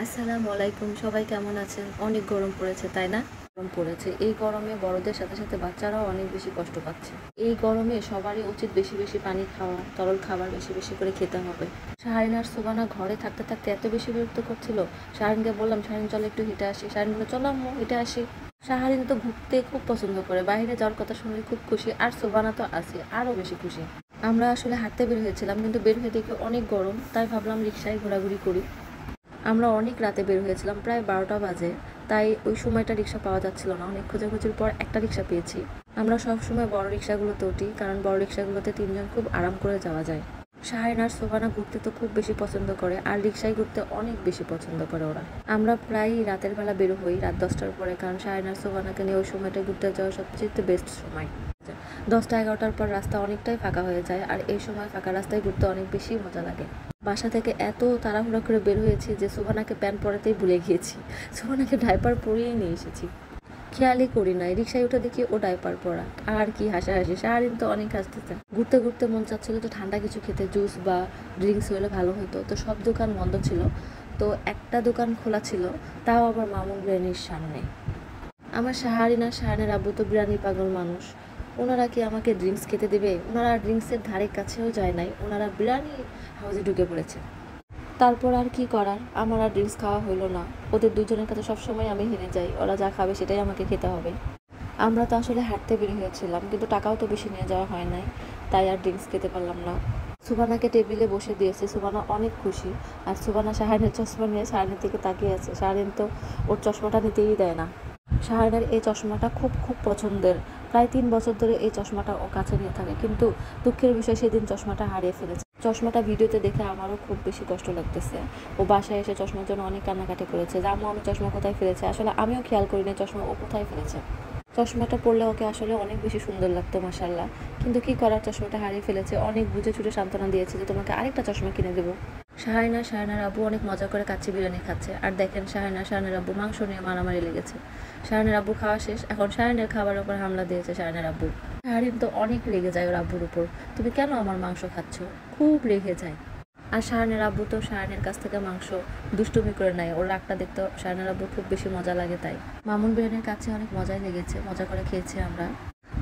আসসালামু আলাইকুম। সবাই কেমন আছেন? অনেক গরম পড়েছে, তাই না? গরম পড়েছে। এই গরমে বড়দের সাথে সাথে বাচ্চারাও অনেক বেশি কষ্ট পাচ্ছে। এই গরমে সবারই উচিত বেশি বেশি পানি খাওয়া, তরল খাবার বেশি বেশি করে খেতে হবে। শাহরিন আর সুবানা ঘরে থাকতে থাকতে এত বেশি বিরক্ত করছিল। শাহরিনকে বললাম, শাহরিন চলো একটু হেঁটে আসি। শাহরিন বলল, চলো আম্মু হেঁটে আসি। শাহরিন তো ঘুরতে খুব পছন্দ করে, বাইরে যাওয়ার কথা শুনলে খুব খুশি। আর সুবানা তো আছে, আরও বেশি খুশি। আমরা আসলে হাঁটতে বের হয়েছিলাম, কিন্তু বের হয়ে দেখি অনেক গরম, তাই ভাবলাম রিক্সায় ঘোরাঘুরি করি। আমরা অনেক রাতে বের হয়েছিলাম, প্রায় 12টা বাজে। তাই ওই সময়টা রিক্সা পাওয়া যাচ্ছিল না। অনেক খোঁজাখুঁজির পর একটা রিক্সা পেয়েছি। আমরা সবসময় বড় রিক্সাগুলোতে উঠি, কারণ বড় রিক্সাগুলোতে 3 জন খুব আরাম করে যাওয়া যায়। শাহিন আর সোবানা ঘুরতে তো খুব বেশি পছন্দ করে, আর রিক্সায় ঘুরতে অনেক বেশি পছন্দ করে ওরা। আমরা প্রায় রাতের বেলা বের হই, রাত 10টার পরে, কারণ শাহিন আর সোবানাকে নিয়ে ওই সময়টা ঘুরতে যাওয়া সবচেয়ে বেস্ট সময়। 10টা 11টার পর রাস্তা অনেকটাই ফাঁকা হয়ে যায়, আর এই সময় ফাঁকা রাস্তায় ঘুরতে অনেক বেশি মজা লাগে। বাসা থেকে এত তাড়াহুড়া করে বের হয়েছি যে সুবানাকে প্যান্ট পরাতেই ভুলে গিয়েছি। সুবানাকে ডাইপার পরিয়েই নিয়ে এসেছি, খেয়ালই করি নাই। রিক্সায় উঠে দেখি ও ডাইপার পরা। আর কি হাসাহাসি! সারাদিন তো অনেক হাসতেছে। ঘুরতে ঘুরতে মন চাচ্ছিল তো ঠান্ডা কিছু খেতে, জুস বা ড্রিঙ্কস হলে ভালো হতো। তো সব দোকান বন্ধ ছিল, তো একটা দোকান খোলা ছিল, তাও আবার মামুন বিরিয়ানির সামনে। আমার শাহারিন আর শাহানের আব্বু তো বিরিয়ানি পাগল মানুষ। ওনারা কি আমাকে ড্রিঙ্কস খেতে দেবে? ওনারা ড্রিঙ্কসের ধারে কাছেও যায় নাই, ওনারা বিরিয়ানি হাউসে ঢুকে পড়েছে। তারপর আর কি করার, আমার আর ড্রিঙ্কস খাওয়া হলো না। ওদের দুজনের কাছে সবসময় আমি হেরে যাই, ওরা যা খাবে সেটাই আমাকে খেতে হবে। আমরা তো আসলে হাঁটতে বের হয়েছিলাম, কিন্তু টাকাও তো বেশি নিয়ে যাওয়া হয় নাই, তাই আর ড্রিঙ্কস খেতে পারলাম না। সুবানাকে টেবিলে বসে দিয়েছে, সুবানা অনেক খুশি। আর সুবানা শাহানের চশমা নিয়ে শাহানের দিকে তাকিয়ে আছে। শাহারিন তো ওর চশমাটা নিতেই দেয় না। শাহানের এই চশমাটা খুব খুব পছন্দের। প্রায় 3 বছর ধরে এই চশমাটা ও কাছে নিয়ে থাকে, কিন্তু দুঃখের বিষয় সেদিন চশমাটা হারিয়ে ফেলেছে। চশমাটা ভিডিওতে দেখে আমারও খুব বেশি কষ্ট লাগতেছে। ও বাসায় এসে চশমার জন্য অনেক কান্নাকাটি করেছে, যে আম্মু আমি চশমা কোথায় ফেলেছে। আসলে আমিও খেয়াল করিনি চশমা ও কোথায় ফেলেছে। চশমাটা পরলে ওকে আসলে অনেক বেশি সুন্দর লাগতো মাশাল্লাহ, কিন্তু কি করার, চশমাটা হারিয়ে ফেলেছে। অনেক বুঝে ছুটে সান্ত্বনা দিয়েছে যে তোমাকে আরেকটা চশমা কিনে দেবো। শাহানার আব্বু অনেক মজা করে কাচ্চি বিরিয়ানি খাচ্ছে, আর দেখেন শাহানের আব্বু মাংস নিয়ে মারামারি লেগেছে। শাহানের আব্বু খাওয়া শেষ, এখন শাহানের খাবারের উপর হামলা দিয়েছে শাহানের আব্বু। শাহারিন তো অনেক রেগে যায় ওর আব্বুর উপর, তুমি কেন আমার মাংস খাচ্ছ, খুব রেগে যায়। আর শাহানের আব্বু তো শাহানের কাছ থেকে মাংস দুষ্টুমি করে নেয়, ওর রাগটা দেখতে শাহানের আব্বুর খুব বেশি মজা লাগে। তাই মামুন বিরিয়ানির কাছে অনেক মজাই লেগেছে, মজা করে খেয়েছি আমরা।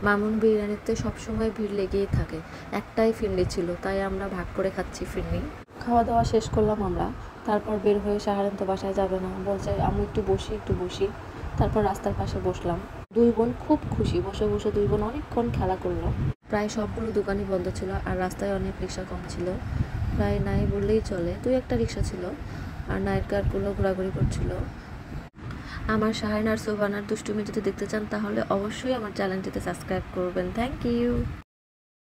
মামুন বিরিয়ানিতে সবসময় ভিড় লেগেই থাকে, একটাই ফিরনি ছিল, তাই আমরা ভাগ করে খাচ্ছি ফিরনি। খাওয়া দাওয়া শেষ করলাম আমরা। তারপর বের হয়ে শাহারিন তো বাসায় যাবে না, বলছে আমি একটু বসি একটু বসি। তারপর রাস্তার পাশে বসলাম। দুই বোন খুব খুশি, বসে বসে দুই বোন অনেকক্ষণ খেলা করলো। প্রায় সবগুলো দোকানই বন্ধ ছিল, আর রাস্তায় অনেক রিক্সা কম ছিল, প্রায় নাই বললেই চলে। 2-1টা রিক্সা ছিল, আর নাইট গার্ডগুলো ঘোরাঘুরি করছিল। আমার শাহিন আর সোবানার দুষ্টুমি যদি দেখতে চান, তাহলে অবশ্যই আমার চ্যানেলটিতে সাবস্ক্রাইব করবেন। Thank you.